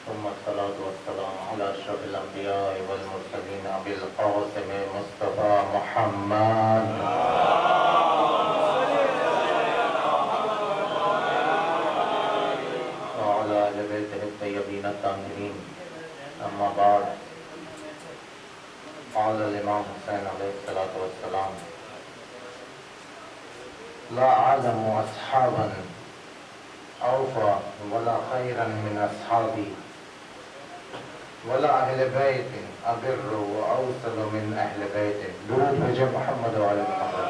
ثم الصلاة والسلام على أشرف الأنبياء والمرسلين أبي القاسم مصطفى محمد وعلى أهل بيته الطيبين الطاهرين. أما بعد، قال الإمام حسين عليه الصلاة والسلام: لا أعلم أصحابا أوفى ولا خيرا من أصحابي ولا أهل بيت أبر وأوصل من أهل بيت. درود بھیجے محمد وعلى محمد.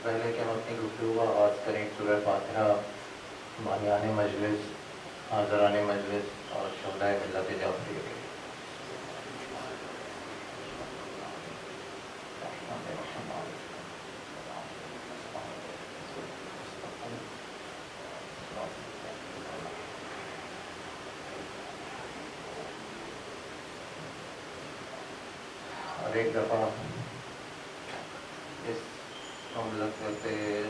پہلے کہ ہم اپنی گفتگو کا آغاز کریں، سورہ فاتحہ بانیان مجلس، حاضران مجلس اور شہدائے ملت جعفری کے اور ایک دفعہ اس مملکت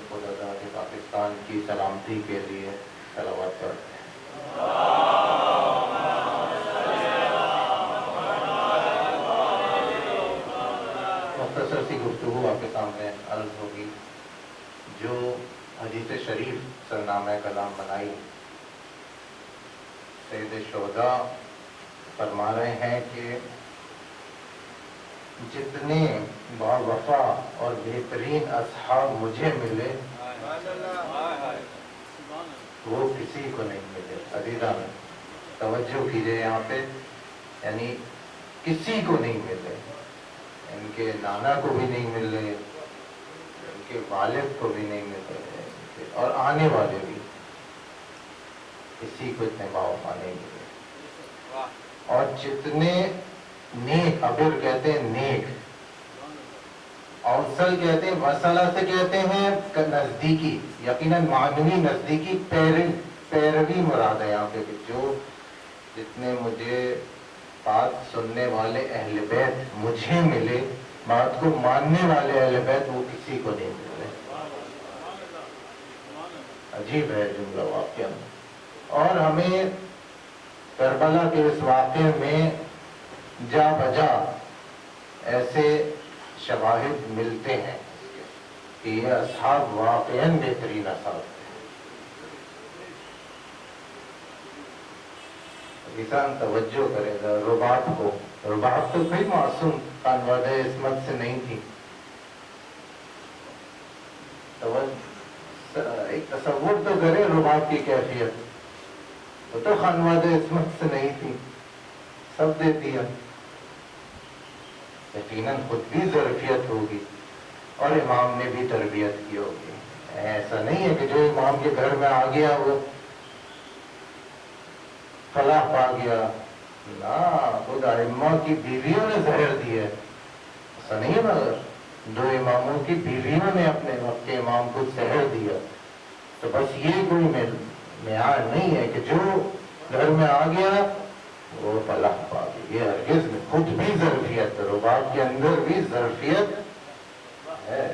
خداداد پاکستان کی سلامتی کے لیے صلوات پڑھتے ہیں. مختصر سی گفتگو آپ کے سامنے عرض ہوگی. جو حدیث شریف سرنامہ کلام بنائی، سید شہداء فرما رہے ہیں کہ جتنے باوفا اور بہترین اصحاب مجھے ملے وہ کسی کو نہیں ملے. عزیزان توجہ کیجئے یہاں پہ، یعنی کسی کو نہیں ملے. ان کے نانا کو بھی نہیں ملے، ان کے والد کو بھی نہیں ملے، اور آنے والے بھی کسی کو اتنے باوفا نہیں ملے. اور جتنے نیک، ابر کہتے ہیں نیک، اوصل کہتے ہیں، وصلہ سے کہتے ہیں نزدیکی، یقیناً معنوی نزدیکی، پیروی مراد ہے یہاں پہ. کہ جو جتنے مجھے بات سننے والے اہل بیت مجھے ملے، بات کو ماننے والے اہل بیت وہ کسی کو نہیں ملے. عجیب ہے جملہ واقعہ. اور ہمیں کربلا کے اس واقعے میں جا بجا ایسے شواہد ملتے ہیں کہ یہ اصحاب واقعاً بہترین اصحاب ہیں. انسان توجہ کرے گا. رباط کو، رباط تو کوئی معصوم خانوادہ عصمت سے نہیں تھی. ایک تصور تو کرے رباط کی کیفیت. وہ تو خانوادہ عصمت سے نہیں تھی، سب دے دیا. یقیناً خود بھی ظرفیت ہوگی اور امام نے بھی تربیت کی ہوگی. ایسا نہیں ہے کہ جو امام کے گھر میں آ گیا وہ فلاح پا گیا. نا، خود ائمہ کی بیویوں نے زہر دی ہے. ایسا نہیں ہے. مگر دو اماموں کی بیویوں نے اپنے وقت کے امام کو زہر دیا. تو بس یہ کوئی معیار نہیں ہے کہ جو گھر میں آ گیا وہ فلاح پا گیا. یہ ہرگز نہیں. خود بھی ظرفیت، رباط کے اندر بھی ظرفیت ہے.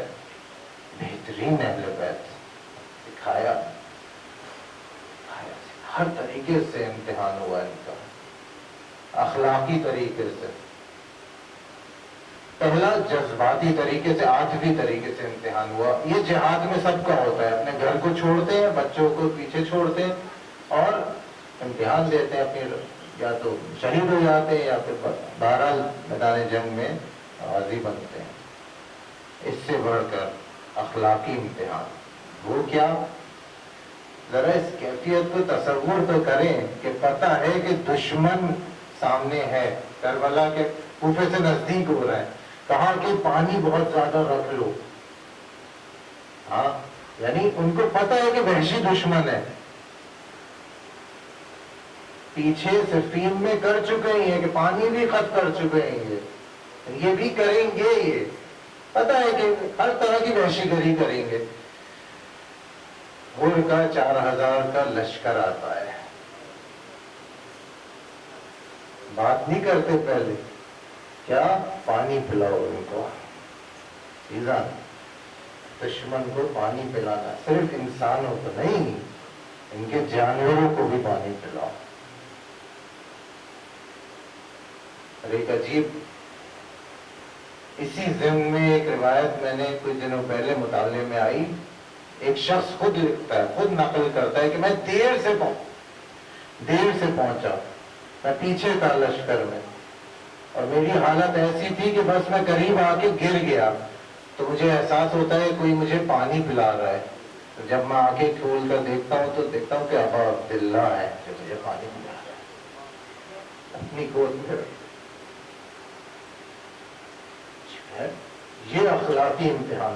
بہترین اہل بیت سکھایا، ہر طریقے سے امتحان ہوا ان کا، اخلاقی طریقے سے. پہلا جذباتی طریقے سے، عاطفی طریقے سے امتحان ہوا. یہ جہاد میں سب کا ہوتا ہے. اپنے گھر کو چھوڑتے ہیں، بچوں کو پیچھے چھوڑتے ہیں اور امتحان دیتے ہیں. اپنی یا تو شہید ہو جاتے ہیں یا پھر بہرحال میدان جنگ میں غازی بنتے ہیں. اس سے بڑھ کر اخلاقی امتحان وہ کیا؟ ذرا اس کیفیت کو تصور تو کریں کہ پتہ ہے کہ دشمن سامنے ہے، کربلا کے کوفے سے نزدیک ہو رہا ہے. کہا کہ پانی بہت زیادہ رکھ لو. ہاں، یعنی ان کو پتہ ہے کہ وحشی دشمن ہے. پیچھے صفین میں کر چکے ہیں کہ پانی بھی ختم کر چکے ہیں. یہ بھی کریں گے. یہ پتہ ہے کہ ہر طرح کی وحشی گری کریں گے. غور کا 4000 کا لشکر آتا ہے. بات نہیں کرتے پہلے کیا؟ پانی پلاؤ ان کو، ایزان دشمن کو پانی پلانا، صرف انسانوں کو نہیں، ان کے جانوروں کو بھی پانی پلاؤ۔ اور ایک عجیب اسی ضمن میں ایک روایت میں نے کچھ دنوں پہلے مطالعے میں آئی، ایک شخص خود لکھتا ہے، خود نقل کرتا ہے کہ میں دیر سے پہنچا، میں پیچھے تھا لشکر میں، اور میری حالت ایسی تھی کہ بس میں قریب آ کے گر گیا، تو مجھے احساس ہوتا ہے کوئی مجھے پانی پلا رہا ہے، تو جب میں آ کے کھول کر دیکھتا ہوں تو دیکھتا ہوں کہ ابا عبداللہ ہے جو مجھے پانی پلا رہا ہے اپنی گود میں۔ یہ اخلاقی امتحان،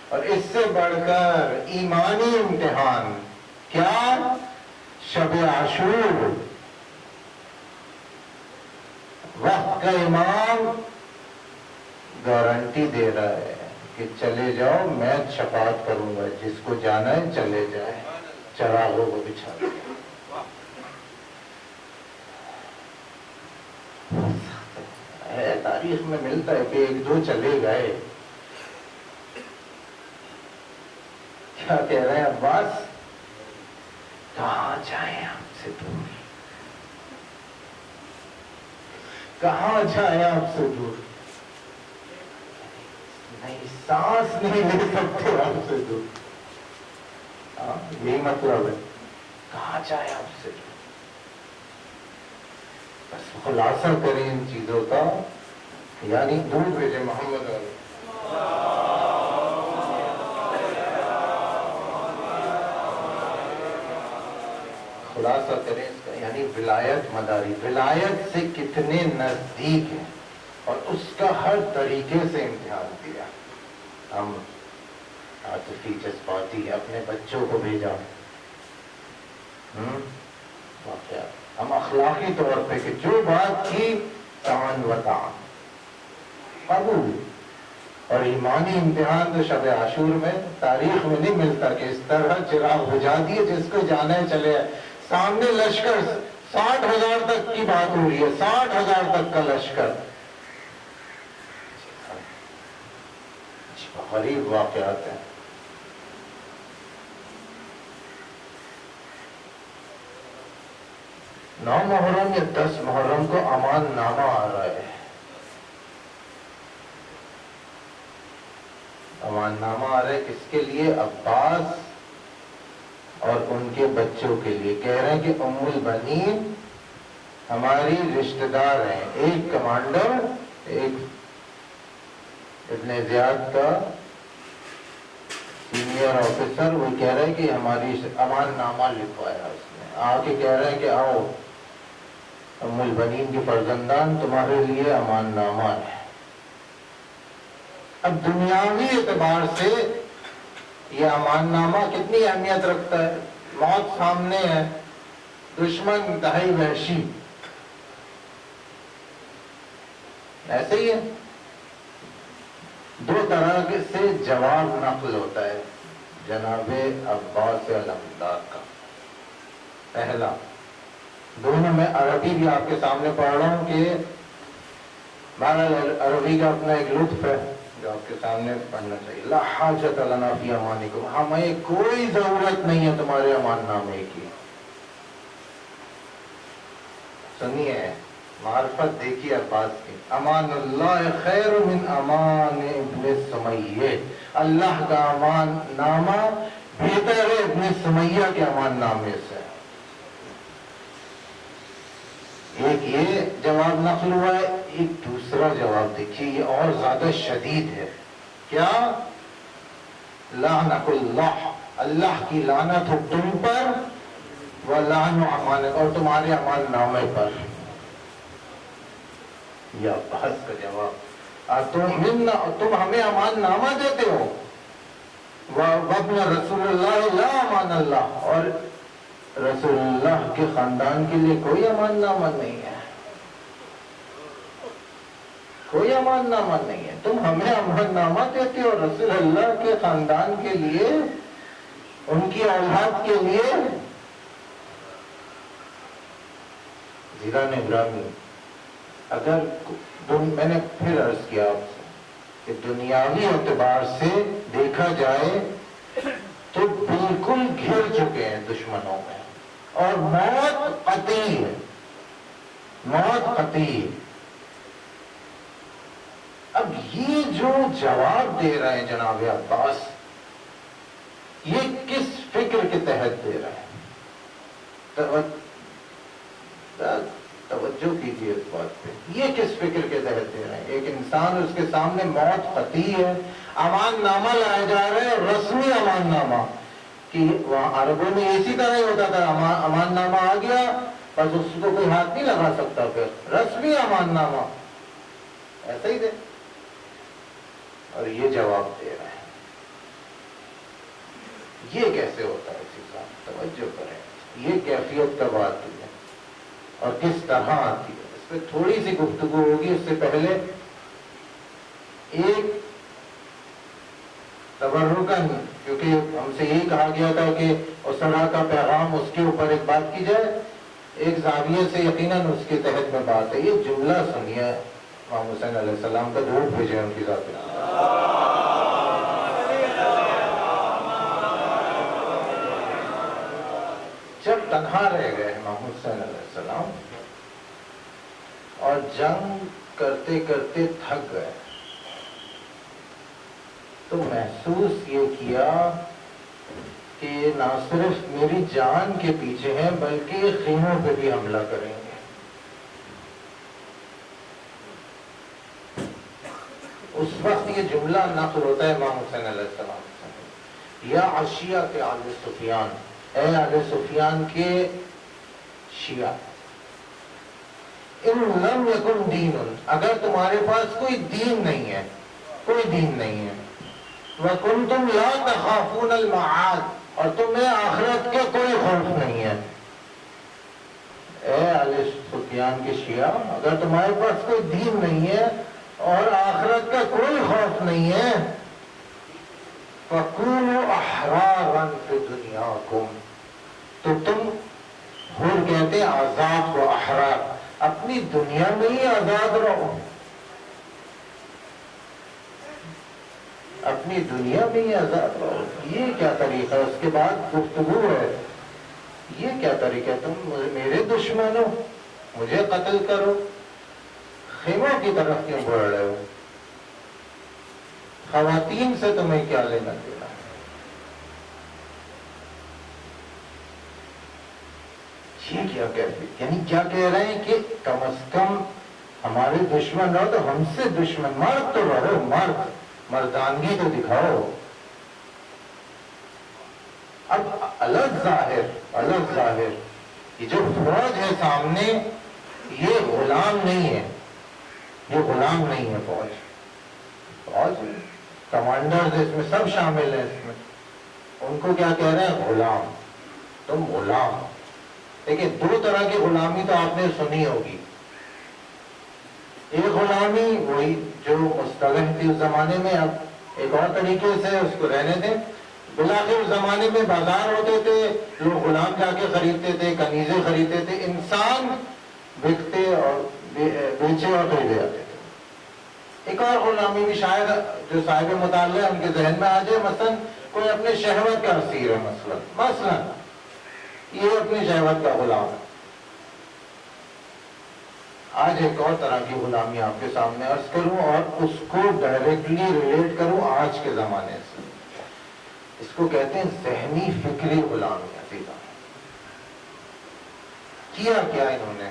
اور اس سے بڑھ کر ایمانی امتحان کیا؟ شب عاشور، وقت کا امام گارنٹی دے رہا ہے کہ چلے جاؤ، میں شفاعت کروں گا، جس کو جانا ہے چلے جائے، چراغوں کو بچھا دیں۔ تاریخ میں ملتا ہے کہ ایک دو چلے گئے، کیا کہہ رہے ہیں عباس؟ کہاں جائیں آپ سے دور، کہاں جائیں آپ سے دور، نہیں سانس نہیں لے سکتے آپ سے دور، یہی مطلب ہے، کہاں جائیں آپ سے دور۔ بس خلاصہ کریں ان چیزوں کا، یعنی دور بھیجے محمد علیہ، خلاصہ کریں اس کا، یعنی ولایت مداری، ولایت سے کتنے نزدیک ہیں، اور اس کا ہر طریقے سے امتحان دیا۔ ہم عاطفی جذباتی اپنے بچوں کو بھیجا، واقعات، ہم اخلاقی طور پہ کہ جو بات کی تعان و تعان قبول، اور ایمانی امتحان تو شب عاشور میں تاریخ میں نہیں ملتا کہ اس طرح چراغ بجھا دیے، جس کو جانا ہے چلے آئے، سامنے لشکر 60,000 تک کی بات ہو رہی ہے، 60,000 تک کا لشکر، غریب واقعات ہیں۔ 9 محرم یا 10 محرم کو امان نامہ آ رہا ہے، امان نامہ آ رہا ہے کس کے لیے؟ عباس اور ان کے بچوں کے لیے۔ کہہ رہے ہیں کہ ام البنین ہماری رشتہ دار ہیں، ایک کمانڈر، ایک ابن زیاد کا سینئر آفیسر، وہ کہہ رہے ہیں کہ ہماری امان نامہ لکھوایا اس نے، آ کے کہہ رہے ہیں کہ آؤ ام البنین کے فرزندان، تمہارے لیے امان نامہ ہے۔ اب دنیاوی اعتبار سے یہ امان نامہ کتنی اہمیت رکھتا ہے؟ موت سامنے ہے، دشمن انتہائی وحشی، ایسے ہی ہے، 2 طرح سے جواب نقل ہوتا ہے جناب عباس علمدار کا۔ پہلا، دونوں میں عربی بھی آپ کے سامنے پڑھ رہا ہوں کہ بہرحال عربی کا اپنا ایک لطف ہے جو آپ کے سامنے پڑھنا چاہیے۔ لا حاجت لنا فی امانکم، ہمیں کوئی ضرورت نہیں ہے تمہارے امان نامے کی۔ سنیے، معرفت دیکھیے عباس کی، امان اللہ خیر من امان ابن سمیہ، اللہ کا امان نامہ بہتر ہے ابن سمیہ کے امان نامے سے۔ ایک یہ جواب نقل ہوا ہے، ایک دوسرا جواب دیکھیے، یہ اور زیادہ شدید ہے۔ کیا؟ لعنت اللہ، اللہ کی لعنت ہو تم پر، وَلَعْنُ أَمَانِكَ، اور تمہارے امان نامے پر۔ یہ بحث کا جواب، تم ہمیں امان نامہ دیتے ہو، وَابْنَ رسول اللہ لا امان اللہ، اور رسول اللہ کے خاندان کے لیے کوئی امان نامہ نہیں ہے، کوئی امان نامہ نہیں ہے، تم ہمیں امان نامہ دیتے ہو، رسول اللہ کے خاندان کے لیے، ان کی اولاد کے لیے۔ زیران ابراہیم اگر میں نے پھر عرض کیا آپ سے کہ دنیاوی اعتبار سے دیکھا جائے تو بالکل گھر چکے ہیں دشمنوں میں، اور موت قطعی ہے، موت قطعی ہے۔ اب یہ جو جواب دے رہے ہیں جناب عباس، یہ کس فکر کے تحت دے رہے ہیں؟ توجہ کیجیے اس بات پہ، یہ کس فکر کے تحت دے رہے ہیں؟ ایک انسان، اس کے سامنے موت قطعی ہے، امان نامہ لایا جا رہا ہے، رسمی امان نامہ، کہ وہاں عربوں میں اسی طرح ہی ہوتا تھا، امان نامہ آ گیا بس اس کو کوئی ہاتھ نہیں لگا سکتا، پھر رسمی امان نامہ ایسا ہی دے، اور یہ جواب دے رہے ہیں۔ یہ کیسے ہوتا ہے اسی ساتھ توجہ کریں، یہ کیفیت کا بات ہے اور کس طرح آتی ہے، اس پہ تھوڑی سی گفتگو ہوگی۔ اس سے پہلے ایک تبرکاً، کیونکہ ہم سے یہی کہا گیا تھا کہ اسرا کا پیغام، اس کے اوپر ایک بات کی جائے، ایک زاویے سے یقیناً اس کے تحت میں بات ہے۔ یہ جملہ سنیے امام حسین علیہ السلام کا، درود بھیجیں ان کی ذات پہ۔ جب تنہا رہ گئے امام حسین علیہ السلام اور جنگ کرتے کرتے تھک گئے، تو محسوس یہ کیا کہ نہ صرف میری جان کے پیچھے ہیں بلکہ خیموں پہ بھی حملہ کریں گے۔ اس وقت یہ جملہ نقل ہوتا ہے امام حسین علیہ السلام سے، یا عشیۃ آل سفیان، اے آل سفیان کے شیعہ، ان لم یکن دین، اگر تمہارے پاس کوئی دین نہیں ہے، کوئی دین نہیں ہے، وَكُنْتُمْ لَا تَخَافُونَ الْمَعَادِ، اور تمہیں آخرت کے کوئی خوف نہیں ہے، اے آل سفیان کے شیعہ، اگر تمہارے پاس کوئی دین نہیں ہے اور آخرت کا کوئی خوف نہیں ہے، فَكُونُوا أَحْرَارًا فِي دُنْيَاكُمْ، تو تم حر کہتے ہیں آزاد کو، احرار، اپنی دنیا میں ہی آزاد رہو، اپنی دنیا میں ہی آزاد رہو۔ یہ کیا طریقہ ہے؟ اس کے بعد گفتگو ہے، یہ کیا طریقہ ہے؟ تم میرے دشمن ہو، مجھے قتل کرو، خیموں کی طرف کیوں بڑھ رہے ہو؟ خواتین سے تمہیں کیا لینا دینا؟ یہ کیا کہتے، یعنی کیا کہہ رہے ہیں کہ کم از کم ہمارے دشمن رہو تو ہم سے دشمن، مرد تو رہو، مردانگی تو دکھاؤ۔ اب الگ ظاہر یہ جو فوج ہے سامنے، یہ غلام نہیں ہے، یہ غلام نہیں ہے، فوج کمانڈرز اس میں سب شامل ہیں، اس میں ان کو کیا کہہ رہے ہیں؟ غلام، تم غلام۔ دیکھیں، دو طرح کی غلامی تو آپ نے سنی ہوگی، ایک غلامی وہی جو مستلح تھی اس زمانے میں، اب ایک اور طریقے سے اس کو رہنے دیں، بلاخر اس زمانے میں بازار ہوتے تھے، لوگ غلام جا کے خریدتے تھے، کنیزیں خریدتے تھے، انسان بکتے اور بیچے اور خریدے جاتے تھے۔ ایک اور غلامی بھی شاید جو صاحب مطالعہ ان کے ذہن میں آ جائے، مثلا کوئی اپنے شہوت کا اسیر ہے، مثلا یہ اپنی شہوت کا غلام ہے۔ آج ایک اور طرح کی غلامی آپ کے سامنے عرض کروں اور اس کو ڈائریکٹلی ریلیٹ کروں آج کے زمانے سے، اس کو کہتے ہیں ذہنی فکری غلامی۔ عزیزاں، کیا انہوں نے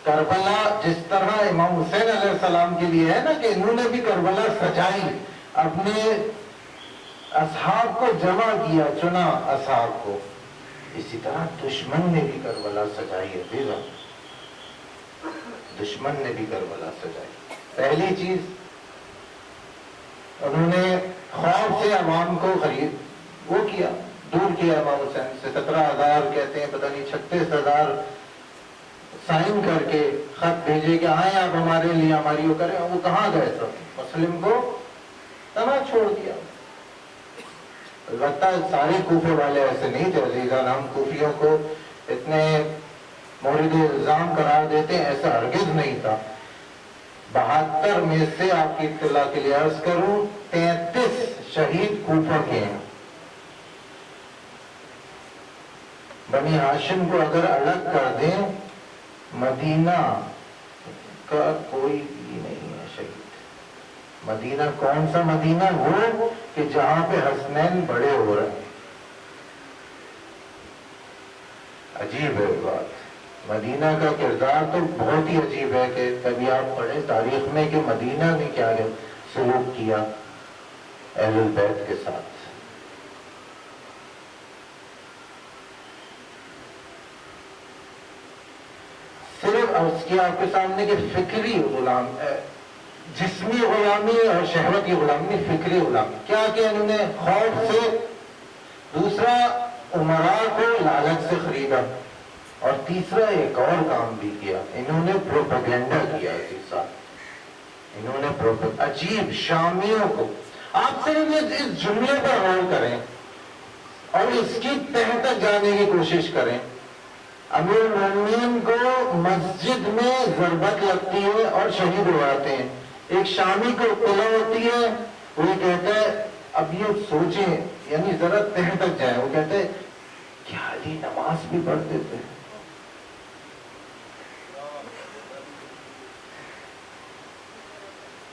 کربلا، جس طرح امام حسین علیہ السلام کے لیے ہے نا کہ انہوں نے بھی کربلا سجائی، اپنے اصحاب کو جمع کیا، چنا اصحاب کو، اسی طرح دشمن نے بھی کربلا سجائی ہے۔ عزیزاں، دشمن نے بھی کربلا سجائی۔ پہلی چیز، انہوں نے خوف سے عوام کو وہ کیا، دور کیا امام حسین سے۔ 17,000 کہتے ہیں، پتہ نہیں 36,000 سائن کر کے خط بھیجے کہ آئیں آپ ہمارے لیے، ہماری وہ کریں۔ وہ کہاں گئے؟ سب مسلم کو تنہا چھوڑ دیا۔ البتہ سارے کوفے والے ایسے نہیں تھے عزیزان، ہم کوفیوں کو اتنے مورد الزام قرار دیتے ہیں، ایسا ہرگز نہیں تھا۔ 72 میں سے آپ کی اطلاع کے لیے عرض کروں 33 شہید کوفہ کے ہیں۔ بنی ہاشم کو اگر الگ کر دیں، مدینہ کا کوئی بھی نہیں ہے شہید۔ مدینہ کون سا مدینہ؟ وہ کہ جہاں پہ حسنین بڑے ہو رہے ہیں۔ عجیب ہے بات، مدینہ کا کردار تو بہت ہی عجیب ہے کہ کبھی آپ پڑھیں تاریخ میں کہ مدینہ نے کیا سلوک کیا اہل البیت کے ساتھ۔ صرف عرض کیا آپ کے سامنے کہ فکری غلام، جسمی غلامی اور شہوتی غلامی، فکری غلامی کیا کیا انہوں نے؟ خوف سے، دوسرا امراء کو لالچ سے خریدا، اور تیسرا ایک اور کام بھی کیا، انہوں نے پروپیگنڈا کیا اسی ساتھ۔ انہوں نے عجیب شامیوں کو، آپ صرف اس جملے پر غور کریں اور اس کی تہ تک جانے کی کوشش کریں۔ امیر المومنین کو مسجد میں ضربت لگتی ہے اور شہید ہو جاتے ہیں، ایک شامی کو اطلاع ہوتی ہے، وہ یہ کہتا ہے، اب یہ سوچیں، یعنی ذرا تہ تک جائیں، وہ کہتے ہیں کیا علی نماز بھی پڑھتے تھے؟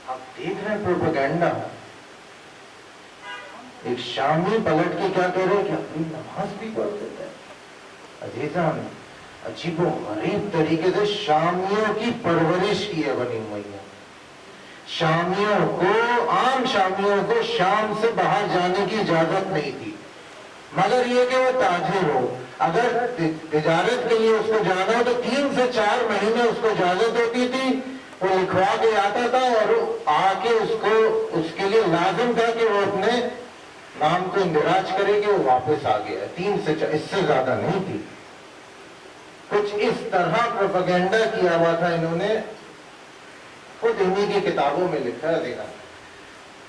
آپ دیکھ رہے ہیں پروپیگنڈا۔ ایک شامی پلٹ کے کیا کہہ رہے کہ علی نماز بھی پڑھتے تھے۔ عزیزان، عجیب و غریب طریقے سے شامیوں کی پرورش کی ہے بنی امیہ۔ شامیوں کو، عام شامیوں کو شام سے باہر جانے کی اجازت نہیں تھی، مگر یہ کہ وہ تاجر ہو، اگر تجارت کے لیے اس کو جانا ہو تو 3 سے 4 مہینے اس کو اجازت ہوتی تھی، وہ لکھوا کے آتا تھا اور آ کے اس کے لیے لازم تھا کہ وہ اپنے نام کو اندراج کرے کہ وہ واپس آ گیا ہے۔ 3 سے 4، اس سے زیادہ نہیں تھی۔ کچھ اس طرح پروپیگنڈا کیا ہوا تھا انہوں نے، خود انہی کی کتابوں میں لکھا ہے۔ دیکھا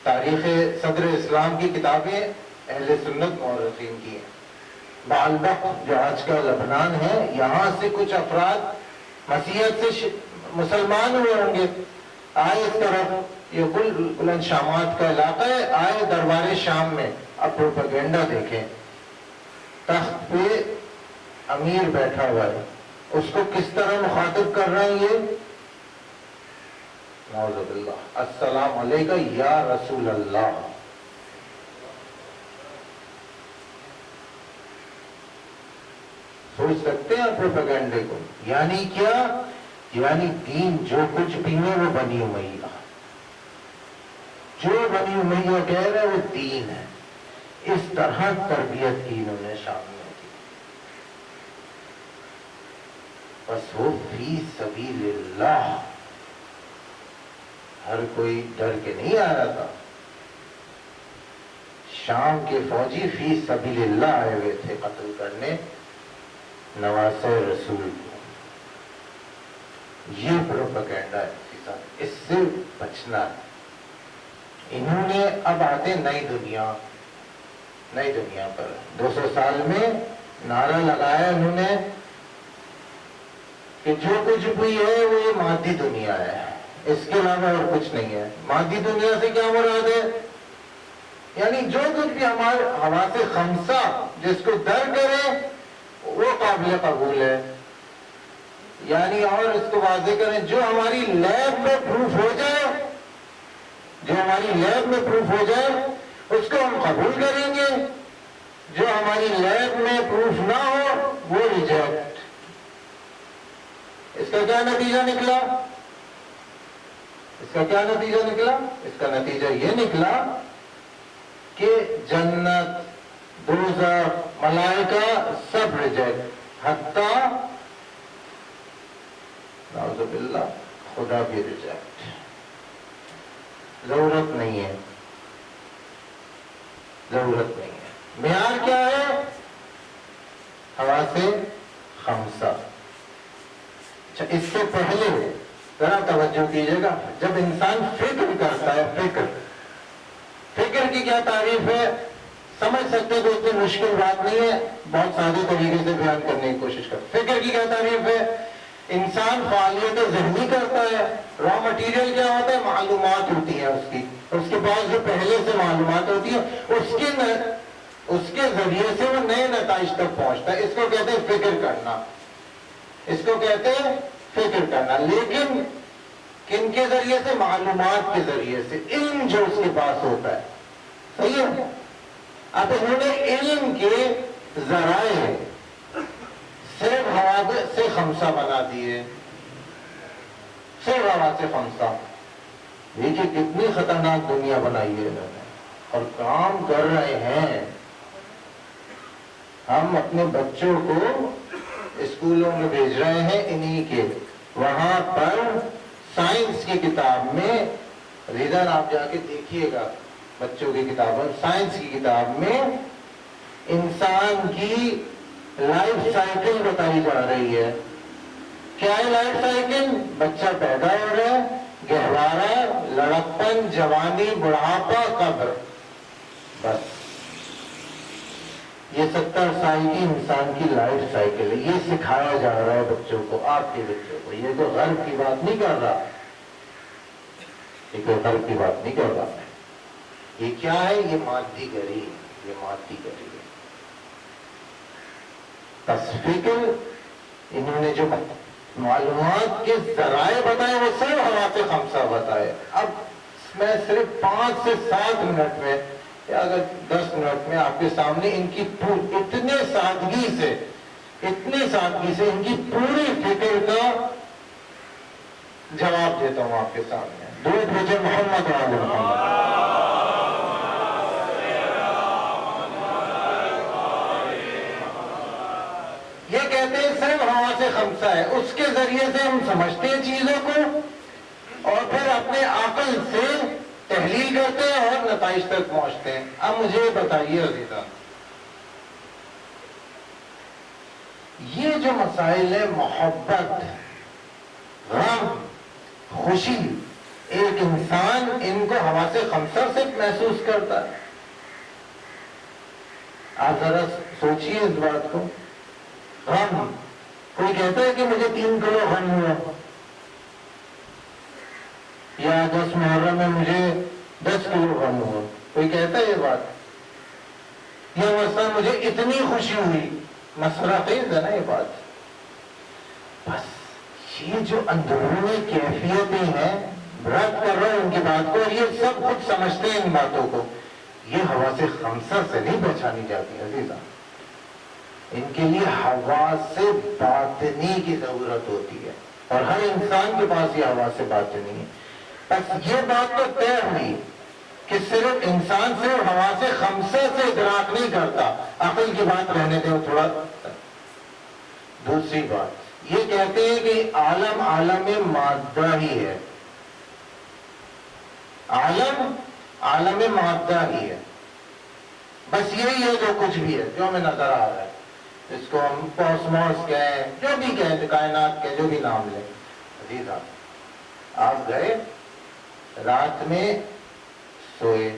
تاریخ صدر اسلام کی کتابیں اہل سنت مورخین کی ہیں۔ بالبک جو آج کا لبنان ہے، یہاں سے کچھ افراد مسیحیت سے مسلمان ہوئے ہوں گے، آئے اس طرف، یہ بلند شامات کا علاقہ ہے، آئے دربار شام میں۔ اب پروپیگنڈا دیکھیں، تخت پہ امیر بیٹھا ہوا ہے، اس کو کس طرح مخاطب کر رہے ہیں یہ؟ نعوذ باللہ، السلام علیکہ یا رسول اللہ۔ سوچ سکتے ہیں پروپیگنڈے کو؟ یعنی کیا؟ یعنی دین جو کچھ بھی ہے وہ بنی امیہ، جو بنی امیہ کہہ رہے وہ دین ہے۔ اس طرح تربیت کی انہوں نے شامیوں کی، بس وہ فی سبیل اللہ، ہر کوئی ڈر کے نہیں آ رہا تھا۔ شام کے فوجی فی سبیل اللہ آئے ہوئے تھے قتل کرنے نواسہ رسول کو۔ یہ پروپیگنڈا ہے، اس سے بچنا ہے۔ انہوں نے اب آتے نئی دنیا پر 200 سال میں نعرہ لگایا انہوں نے کہ جو کچھ بھی ہے وہ یہ مادی دنیا ہے، اس کے علاوہ اور کچھ نہیں ہے۔ مادی دنیا سے کیا مراد ہے؟ یعنی جو کچھ بھی ہمارے حواس خمسہ جس کو در کرے وہ قابل قبول ہے، یعنی اور اس کو واضح کریں، جو ہماری لیب میں پروف ہو جائے، جو ہماری لیب میں پروف ہو جائے اس کو ہم قبول کریں گے، جو ہماری لیب میں پروف نہ ہو وہ ریجیکٹ۔ اس کا کیا نتیجہ نکلا؟ اس کا کیا نتیجہ نکلا؟ اس کا نتیجہ یہ نکلا کہ جنت، دوزخ، ملائکہ سب ریجیکٹ، حتیٰ نعوذ باللہ خدا بھی ریجیکٹ۔ ضرورت نہیں ہے، ضرورت نہیں ہے۔ معیار کیا ہے؟ حواس خمسہ۔ اچھا، اس سے پہلے ذرا توجہ کیجیے گا، جب انسان فکر کرتا ہے، فکر کی کیا تعریف ہے؟ سمجھ سکتے ہیں کہ اتنی مشکل بات نہیں ہے، بہت سادے طریقے سے بیان کرنے کی کوشش کرتے. فکر کی کیا تعریف ہے؟ انسان فعالیت ذہنی کرتا ہے. را مٹیریل کیا ہوتا ہے؟ معلومات ہوتی ہیں اس کے پاس جو پہلے سے معلومات ہوتی ہے، اس کے ذریعے سے وہ نئے نتائج تک پہنچتا ہے. اس کو کہتے ہیں فکر کرنا، اس کو کہتے ہیں فکر کرنا. لیکن کن کے ذریعے سے؟ معلومات کے ذریعے سے، علم جو اس کے پاس ہوتا ہے. صحیح ہے؟ اب انہوں نے علم کے ذرائع صرف حوادث سے خمسہ بنا دیے، صرف حوادث سے خمسہ. دیکھیے کتنی خطرناک دنیا بنائی ہے انہوں نے، اور کام کر رہے ہیں. ہم اپنے بچوں کو اسکولوں میں بھیج رہے ہیں انہی کے، وہاں پر سائنس کی کتاب میں ریزن آپ جا کے دیکھیے گا، بچوں کی کتابوں سائنس کی کتاب میں انسان کی لائف سائیکل بتائی جا رہی ہے. کیا ہے لائف سائیکل؟ بچہ پیدا ہو رہا ہے، گہوارہ، لڑکپن، جوانی، بڑھاپا، قبر. بس یہ 70 سال کی انسان کی لائف سائیکل ہے. یہ سکھایا جا رہا ہے بچوں کو، آپ کے بچوں کو. یہ تو غرب کی بات نہیں کر رہا، یہ کوئی غرب کی بات نہیں کر رہا. یہ کیا ہے؟ یہ مادی گری، یہ مادی گری ہے. بس فکر، انہوں نے جو معلومات کے ذرائع بتائے وہ صرف حوادث خمسہ بتائے. اب میں صرف 5 سے 7 منٹ میں یا اگر 10 منٹ میں آپ کے سامنے ان کی اتنے سادگی سے ان کی پوری فکر کا جواب دیتا ہوں آپ کے سامنے. درود بھیجے محمد و آل محمد. یہ کہتے ہیں صرف حواس خمسہ ہے، اس کے ذریعے سے ہم سمجھتے ہیں چیزوں کو اور پھر اپنے عقل سے تحلیل کرتے ہیں اور نتائج تک پہنچتے ہیں. اب مجھے بتائیے عزیزان، یہ جو مسائل ہے محبت، غم، خوشی، ایک انسان ان کو حواس خمسہ سے محسوس کرتا ہے. آپ ذرا سوچئے اس بات کو. غم، کوئی کہتا ہے کہ مجھے 3 کلو غم ہوا، یا 10 محرم میں مجھے 10 کلو غم ہوا. کوئی کہتا ہے یہ بات؟ یا مثلا مجھے اتنی خوشی ہوئی. مسئلہ خیز ہے نا یہ بات. بس یہ جو اندرونی کیفیتیں ہیں، رد کر رہا ہوں ان کی بات کو، اور یہ سب خود سمجھتے ہیں ان باتوں کو. یہ حواس خمسہ سے نہیں پہچانی جاتی عزیزاں. ان کے لیے حواس باطنی کی ضرورت ہوتی ہے، اور ہر انسان کے پاس یہ حواس باطنی ہے. بس یہ بات تو طے ہوئی کہ صرف انسان صرف حواس خمسہ سے ادراک نہیں کرتا. عقل کی بات رہنے دیں تھوڑا. دوسری بات یہ کہتے ہیں کہ عالم مادہ ہی ہے. عالم مادہ ہی ہے. بس یہی ہے جو کچھ بھی ہے، جو ہمیں نظر آ رہا ہے. اس کو ہم کوسموس کہیں، جو بھی کہیں، کائنات کے جو بھی نام لیں. عزیزاں، آپ گئے رات میں سوئے،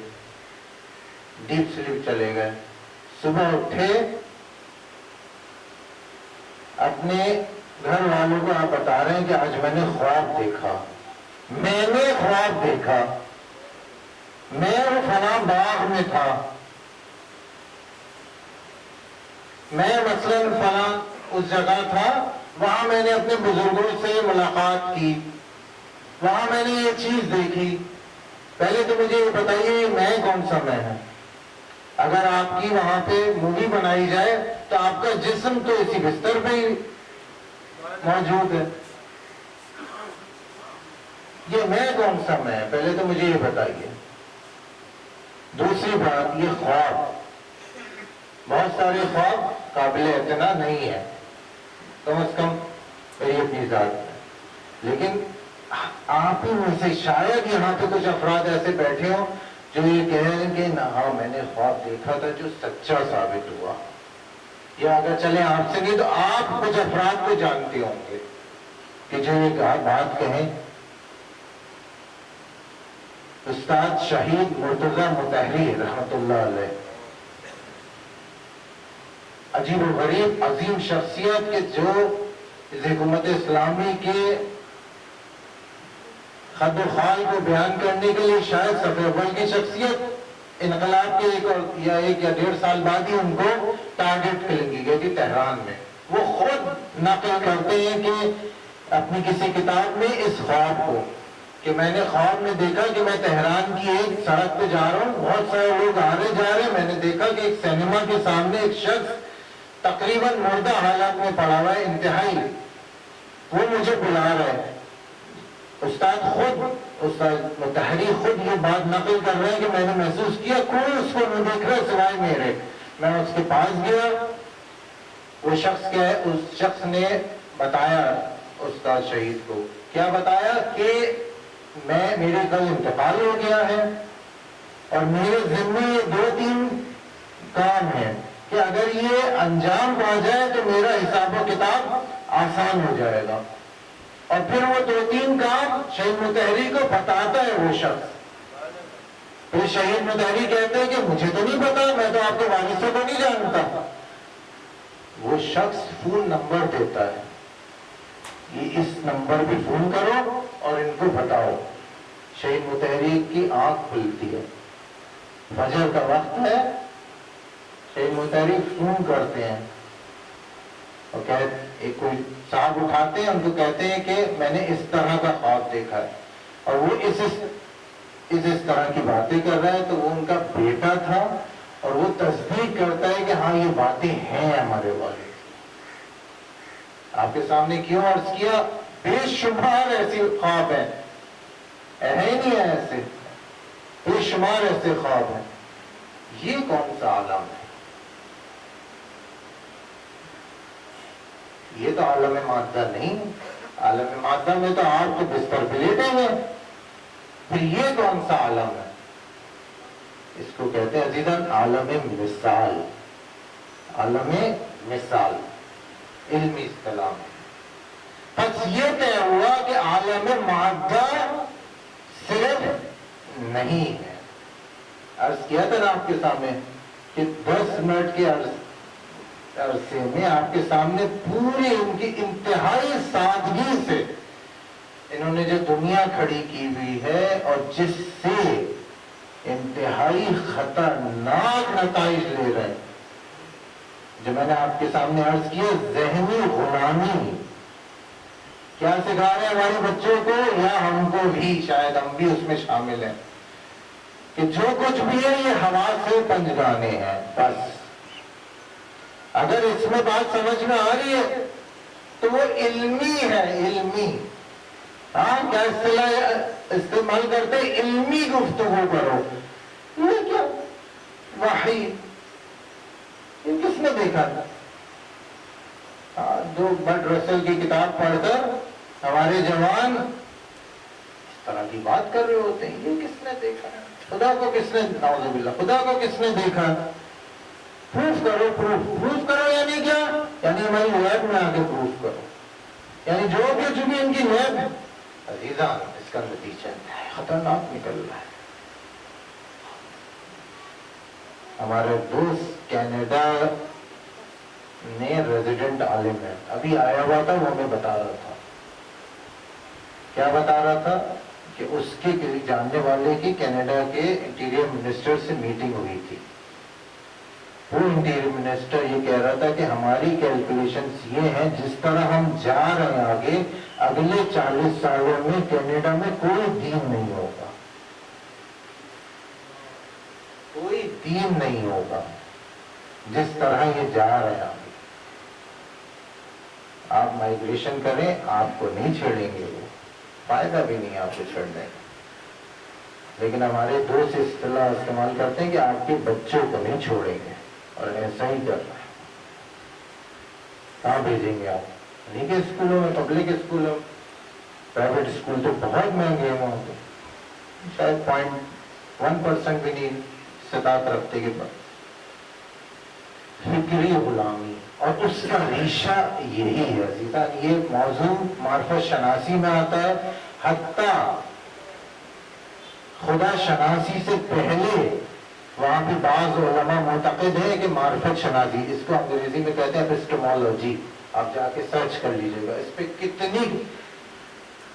ڈیپ سلیپ چلے گئے، صبح اٹھے، اپنے گھر والوں کو آپ بتا رہے ہیں کہ آج میں نے خواب دیکھا، میں وہ فلاں باغ میں تھا، میں مثلاً فلاں اس جگہ تھا، وہاں میں نے اپنے بزرگوں سے ملاقات کی، وہاں میں نے یہ چیز دیکھی. پہلے تو مجھے یہ بتائیے میں کون سا میں ہے؟ اگر آپ کی وہاں پہ مووی بنائی جائے تو آپ کا جسم تو اسی بستر پہ ہی موجود ہے. یہ میں کون سا میں ہے؟ پہلے تو مجھے یہ بتائیے. دوسری بات، یہ خواب، بہت سارے خواب قابل اعتنا نہیں ہے، کم از کم میری اپنی ذات ہے. لیکن آپ ہی میں سے شاید یہاں پہ کچھ افراد ایسے بیٹھے ہوں جو یہ کہہ رہے ہیں کہ ہاں میں نے خواب دیکھا تھا جو سچا ثابت ہوا. یا اگر چلیں آپ سے نہیں تو آپ کچھ افراد کو جانتے ہوں گے کہ جو یہ بات کہیں. استاد شہید مرتضی مطہری رحمت اللہ علیہ عجیب و غریب عظیم شخصیت کہ جو اس حکومت اسلامی کے خد و خال کو بیان کرنے کے لیے شاید صفحہ اول کی شخصیت انقلاب کے ایک یا 1.5 سال بعد ہی ان کو ٹارگٹ کی گئی تھی تہران میں. وہ خود نقل کرتے ہیں کہ اپنی کسی کتاب میں اس خواب کو کہ میں نے خواب میں دیکھا کہ میں تہران کی ایک سڑک پہ جا رہا ہوں, بہت سارے لوگ آ رہے جا رہے ہیں, میں نے دیکھا کہ ایک سینما کے سامنے ایک شخص تقریباً مردہ حالات میں پڑا ہوا ہے انتہائی, وہ مجھے بلا رہا ہے. استاد متحری خود یہ بات نقل کر رہے ہیں کہ میں نے محسوس کیا کوئی اس کو نہیں دیکھ رہا سوائے میرے. میں اس کے پاس گیا, وہ شخص کیا ہے, اس شخص نے بتایا استاد شہید کو, کیا بتایا کہ میرے کل انتقال ہو گیا ہے اور میرے ذمے یہ 2-3 کام ہیں کہ اگر یہ انجام پا جائے تو میرا حساب و کتاب آسان ہو جائے گا. اور پھر وہ 2-3 کام شہید متحری کو بتاتا ہے وہ شخص. پھر شہید متحری کہتے ہیں کہ مجھے تو نہیں پتا, میں تو آپ کے وارثوں کو نہیں جانتا. وہ شخص فون نمبر دیتا ہے, یہ اس نمبر پہ فون کرو اور ان کو بتاؤ. شہید متحری کی آنکھ کھلتی ہے, فجر کا وقت ہے, شہید متحری فون کرتے ہیں اور ایک کوئی صاحب اٹھاتے ہیں, ان کو کہتے ہیں کہ میں نے اس طرح کا خواب دیکھا ہے اور وہ اس طرح کی باتیں کر رہا ہے. تو وہ ان کا بیٹا تھا اور وہ تصدیق کرتا ہے کہ ہاں یہ باتیں ہیں ہمارے والد. آپ کے سامنے کیوں عرض کیا, بے شمار ایسی خواب ہیں, ہے ہی نہیں ہے ایسے, بے شمار ایسے خواب ہیں. یہ کون سا عالم ہے؟ یہ تو عالم مادہ نہیں. عالم مادہ میں تو آپ کو بستر پہ لیٹے ہیں, پھر یہ کون سا عالم ہے؟ اس کو کہتے ہیں عزیزاً عالم مثال. عالم مثال علمی اصطلاح میں. بس یہ طے ہوا کہ عالم مادہ صرف نہیں ہے. عرض کیا تھا نا آپ کے سامنے کہ 10 منٹ کے عرصے میں آپ کے سامنے پوری ان کی انتہائی سادگی سے انہوں نے جو دنیا کھڑی کی ہوئی ہے اور جس سے انتہائی خطرناک نتائج لے رہے ہیں, جو میں نے آپ کے سامنے عرض کیا ذہنی غلامی. کیا سکھا رہے ہیں ہمارے بچوں کو, یا ہم کو بھی, شاید ہم بھی اس میں شامل ہیں, کہ جو کچھ بھی ہے یہ ہوا سے پنجگانے ہیں. بس اگر اس میں بات سمجھ میں آ رہی ہے تو وہ علمی ہے, علمی. ہاں کیا اصطلاح استعمال کرتے, علمی گفتگو کرو. یہ کیا وحی, یہ کس نے دیکھا تھا؟ جو برٹ رسل کی کتاب پڑھ کر ہمارے جوان اس طرح کی بات کر رہے ہوتے ہیں, یہ کس نے دیکھا؟ خدا کو کس نے, نعوذ باللہ, خدا کو کس نے دیکھا؟ پروف کرو, پروف کرو یعنی کیا؟ یعنی ہماری لیب میں آگے پروف کرو. یعنی جو کچھ بھی ان کی لیب ہے عزیزان, اس کا نتیجہ خطرناک نکل رہا ہے. ہمارے دوست کینیڈا میں ریزیڈنٹ عالم ہے, ابھی آیا ہوا تھا, وہ ہمیں بتا رہا تھا. کیا بتا رہا تھا کہ اس کے جاننے والے کی کینیڈا کے انٹیریئر منسٹر سے میٹنگ ہوئی تھی. وہ انٹیریئر منسٹر یہ کہہ رہا تھا کہ ہماری کیلکولیشنز یہ ہیں, جس طرح ہم جا رہے ہیں آگے, اگلے 40 سالوں میں کینیڈا میں کوئی دین نہیں ہوگا, کوئی دین نہیں ہوگا جس طرح یہ جا رہے ہیں آگے. آپ مائگریشن کریں, آپ کو نہیں چھیڑیں گے, وہ فائدہ بھی نہیں آپ کو چھیڑنے کا. لیکن ہمارے دوست اصطلاح استعمال کرتے ہیں کہ آپ کے بچوں کو نہیں چھوڑیں گے, اور ایسا ہی کر رہا ہے. کہاں بھیجیں گے آپ؟ نہیں کہ اسکولوں میں, پبلک اسکولوں, پرائیویٹ اسکول تو بہت مہنگے ہیں وہاں پہ, شاید 0.1% بھی نہیں استطاعت رکھتے کے پاس. فکری غلامی, اور اس کا ریشہ یہی ہے عزیزان. یہ موضوع معرفت شناسی میں آتا ہے, حتیٰ خدا شناسی سے پہلے وہاں بھی بعض علماء معتقد ہیں کہ معرفت شناسی، اس کو انگریزی میں کہتے ہیں اپسٹمولوجی، آپ جا کے سرچ کر لیجیے گا اس پہ کتنی،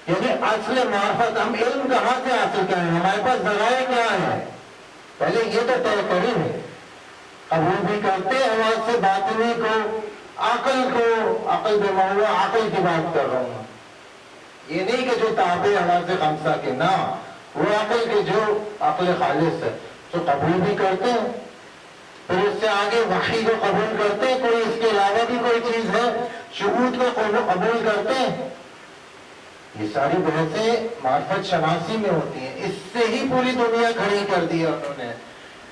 یعنی اصل معرفت، ہم علم کہاں سے حاصل کریں، ہمارے پاس ذرائع کیا ہے، پہلے یہ تو طے کریں. قبول بھی کرتے ہیں ہمارے سے باطنی کو، عقل بما ہوا عقل کی بات کر رہا ہوں، یہ نہیں کہ جو تابع ہمارے سے خمسہ کے، نہ، وہ عقل کے جو عقل خالص ہے تو قبول بھی کرتے ہیں. پھر اس سے آگے وحی کو قبول کرتے ہیں، کوئی اس کے علاوہ بھی کوئی چیز ہے، شہود کو قبول کرتے ہیں. یہ ساری بحثیں معرفت شناسی میں ہوتی ہیں. اس سے ہی پوری دنیا کھڑی کر دی ہے انہوں نے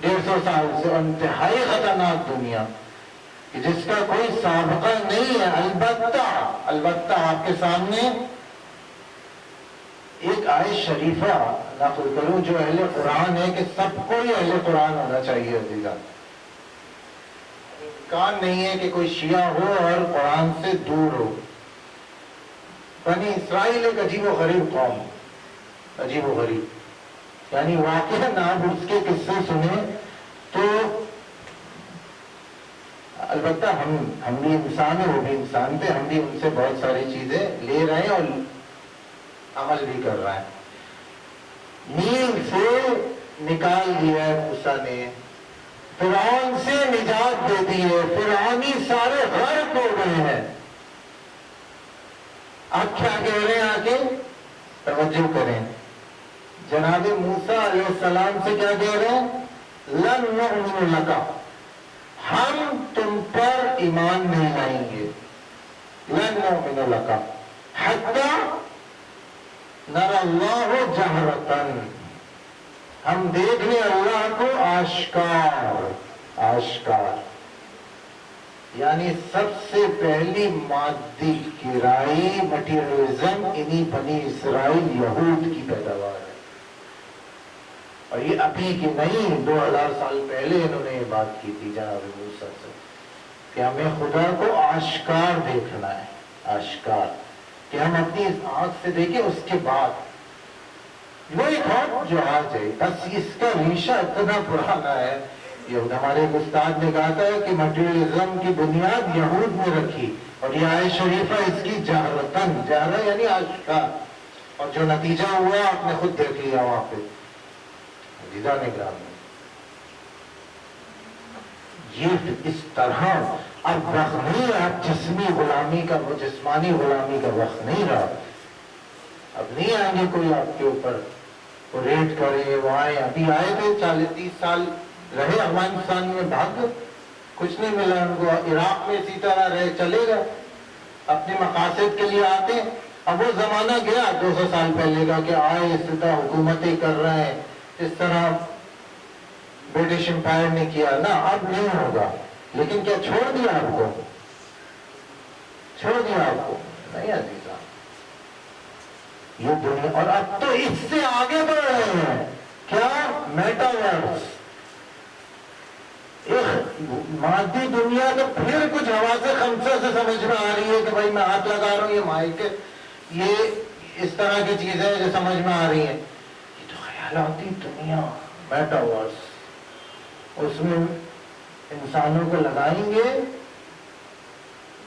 150 سال سے، انتہائی خطرناک دنیا کہ جس کا کوئی سابقہ نہیں ہے. البتہ آپ کے سامنے ایک آیت شریفہ نقل کروں جو اہل قرآن ہے، کہ سب کو ہی اہل قرآن ہونا چاہیے عزیزان. امکان نہیں ہے کہ کوئی شیعہ ہو اور قرآن سے دور ہو. بنی اسرائیل ایک عجیب و غریب قوم، عجیب و غریب، یعنی واقعاً آپ اس کے قصے سنیں تو، البتہ ہم بھی انسان ہیں، وہ بھی انسان تھے، ہم بھی ان سے بہت ساری چیزیں لے رہے ہیں اور عمل بھی کر رہے ہیں. نیل سے نکال دیا ہے موسیٰ نے، فرعون سے نجات دے دی ہے، فرعونی سارے غرق ہو گئے ہیں. اب کیا کہہ رہے ہیں آگے، توجہ کریں، جناب موسیٰ علیہ السلام سے کیا کہہ رہے ہیں، لن نؤمن لک، ہم تم پر ایمان نہیں لائیں گے، لن نؤمن لک حتی نری اللہ جہرتاً، ہم دیکھ لیں اللہ کو آشکار. یعنی سب سے پہلی مادی گرائی، مٹیریلزم، انہی بنی اسرائیل یہود کی پیداوار ہے. اور یہ ابھی کی نہیں، 2000 سال پہلے انہوں نے یہ بات کی تھی جناب موسیٰ سے کہ ہمیں خدا کو آشکار دیکھنا ہے، آشکار، کہ ہم اپنی آنکھ سے دیکھیں. اس کے بعد وہی خوف جو آ جائے، بس اس کا ریشہ اتنا پرانا ہے. یہ ہمارے ایک استاد نے کہا تھا کہ مٹیریلزم کی بنیاد یہود نے رکھی، اور یہ آیت شریفہ اس کی جہرتاً، جہرہ یعنی آشکار، اور جو نتیجہ ہوا آپ نے خود دیکھ لیا وہاں پہ. عزیزان اکرام، یہ اس طرح اب وقت نہیں ہے، اب جسمی غلامی کا، جسمانی غلامی کا وقت نہیں رہا. اب نہیں آئیں گے کوئی آپ کے اوپر ریٹ کرے، وہ آئے، ابھی آئے تھے 40-30 سال رہے افغانستان میں، بھاگ کچھ نہیں ملا ان کو. عراق میں اسی طرح رہے، چلے گئے اپنے مقاصد کے لیے آتے. اب وہ زمانہ گیا 200 سال پہلے کا کہ آئے اس طرح حکومتیں کر رہے ہیں، اس طرح برٹش امپائر نے کیا نا. اب نہیں ہوگا. لیکن کیا چھوڑ دیا آپ کو؟ چھوڑ دیا آپ کو؟ نہیں عزیزہ، یہ دنیا، اور اب تو اس سے آگے بڑھ رہے ہیں. کیا؟ میٹاورس. مادی دنیا تو پھر کچھ حواس خمسہ سے سمجھ میں آ رہی ہے کہ بھائی میں ہاتھ لگا رہا ہوں، یہ مائک ہے، یہ اس طرح کی چیزیں جو سمجھ میں آ رہی ہیں. یہ تو خیالاتی دنیا، میٹاورس، اس میں انسانوں کو لگائیں گے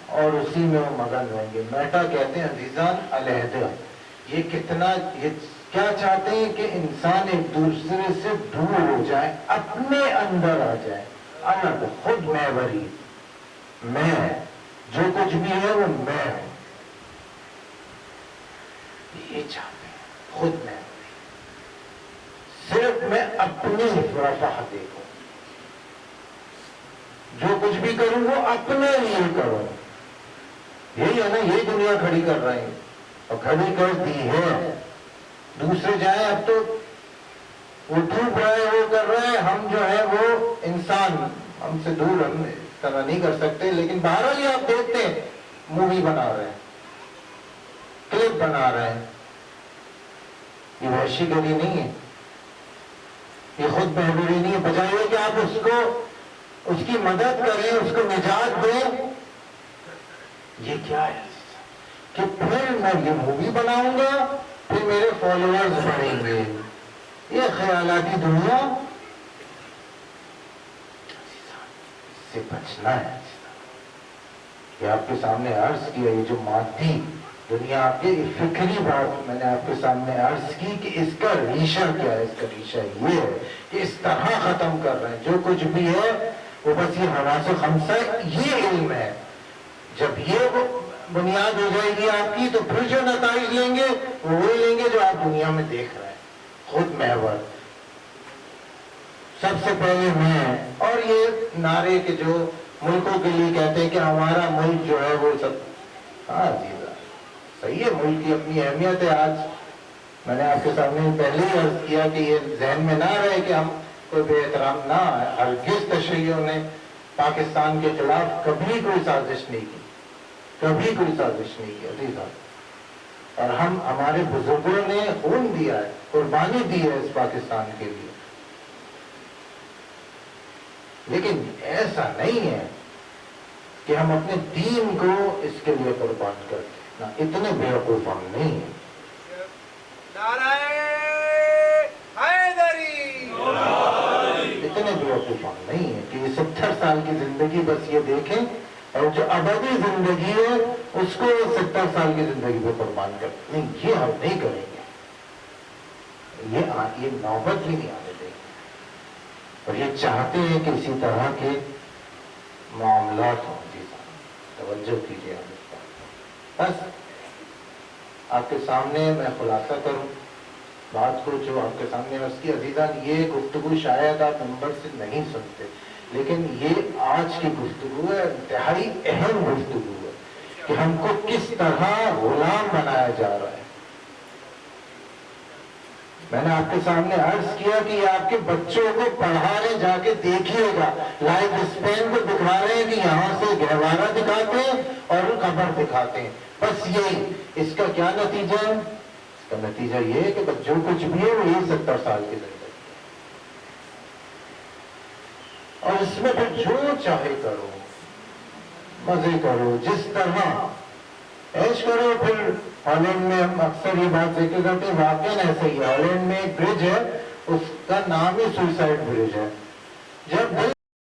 اور اسی میں وہ مگن رہیں گے. میٹا کہتے ہیں عزیزان علیحدہ. یہ کتنا، یہ کیا چاہتے ہیں کہ انسان ایک دوسرے سے دور ہو جائے، اپنے اندر آ جائے، الگ، خود محوری، میں، جو کچھ بھی ہے وہ میں ہوں. یہ چاہتے ہیں خود محوری، صرف میں اپنی رفاہ دیکھوں، جو کچھ بھی کروں وہ اپنے لیے کروں. یہی ہے نا، یہی دنیا کھڑی کر رہے ہیں اور کھڑی کر دی ہے. دوسرے جائیں، اب تو وہ ڈوب رہے، وہ کر رہے ہیں، ہم جو ہے وہ انسان، ہم سے دور، ہم اس طرح نہیں کر سکتے. لیکن بہرحال یہ آپ دیکھتے ہیں مووی بنا رہے ہیں، کلپ بنا رہے ہیں. یہ وحشی گری نہیں ہے، یہ خود محوری نہیں ہے. بجائے کہ آپ اس کو، اس کی مدد کریں، اس کو نجات دیں. یہ کیا ہے کہ پھر میں یہ مووی بناؤں گا، پھر میرے فالوورز بڑھیں گے. یہ خیالاتی دنیا. بچنا ہے. یہ آپ کے سامنے عرض کیا, یہ جو مادی دنیا آپ کی فکری بات میں نے آپ کے سامنے عرض کی کہ اس کا ریشہ کیا ہے. اس کا ریشہ یہ ہے کہ اس طرح ختم کر رہے ہیں جو کچھ بھی ہے وہ بس یہ حواس خمسہ یہ علم ہے. جب یہ بنیاد ہو جائے گی آپ کی تو پھر جو نتائج لیں گے وہ وہی لیں گے جو آپ دنیا میں دیکھ رہے ہیں. خود محور سب سے پہلے میں, اور یہ نعرے کے جو ملکوں کے لیے کہتے ہیں کہ ہمارا ملک جو ہے وہ سب, ہاں جی صحیح ہے, ملک کی اپنی اہمیت ہے. آج میں نے آپ کے سامنے پہلے ہی عرض کیا کہ یہ ذہن میں نہ رہے کہ ہم کوئی بے احترام نہ ہے. ہرگز تشیعوں نے پاکستان کے خلاف کبھی کوئی سازش نہیں کی, کبھی کوئی سازش نہیں کی عزیزان. اور ہمارے بزرگوں نے خون دیا ہے, قربانی دی ہے اس پاکستان کے لیے. لیکن ایسا نہیں ہے کہ ہم اپنے دین کو اس کے لیے قربان کرتے. اتنے بیوقوف ہم نہیں ہیں. اتنے بیوقوف ہم نہیں ہیں کہ یہ 70 سال کی زندگی بس یہ دیکھیں اور جو ابدی زندگی ہے اس کو 70 سال کی زندگی پہ قربان کریں. نہیں, یہ ہم نہیں کریں گے. یہ نوبت بھی نہیں آنے دیں گے. اور یہ چاہتے ہیں کہ اسی طرح کے معاملات ہوں. جی توجہ کیجیے آپ اس پر. بس آپ کے سامنے میں خلاصہ کروں بات کو جو آپ کے سامنے عرض کی. عزیزان, یہ گفتگو شاید آپ نمبر سے نہیں سنتے, لیکن یہ آج کی گفتگو ہے, انتہائی اہم گفتگو ہے کہ ہم کو کس طرح غلام بنایا جا رہا ہے. میں نے آپ کے سامنے عرض کیا کہ یہ آپ کے بچوں کو پڑھا رہے, جا کے دیکھیے گا. لائف اسپین کو دکھا رہے ہیں کہ یہاں سے گہوارہ دکھاتے ہیں اور قبر دکھاتے ہیں. بس یہی. اس کا کیا نتیجہ ہے؟ اس کا نتیجہ یہ ہے کہ جو کچھ بھی ہے وہ یہ 70 سال کی زندگی ہے. اور اس میں پھر جو چاہے کرو, مزے کرو, جس طرح عیش کرو. پھر ہالینڈ میں ہم اکثر یہ بات ذکر کرتے ہیں, واقعاً ایسا ہی ہے. ہالینڈ میں ایک برج ہے, اس کا نام ہی سوئسائڈ برج ہے. جب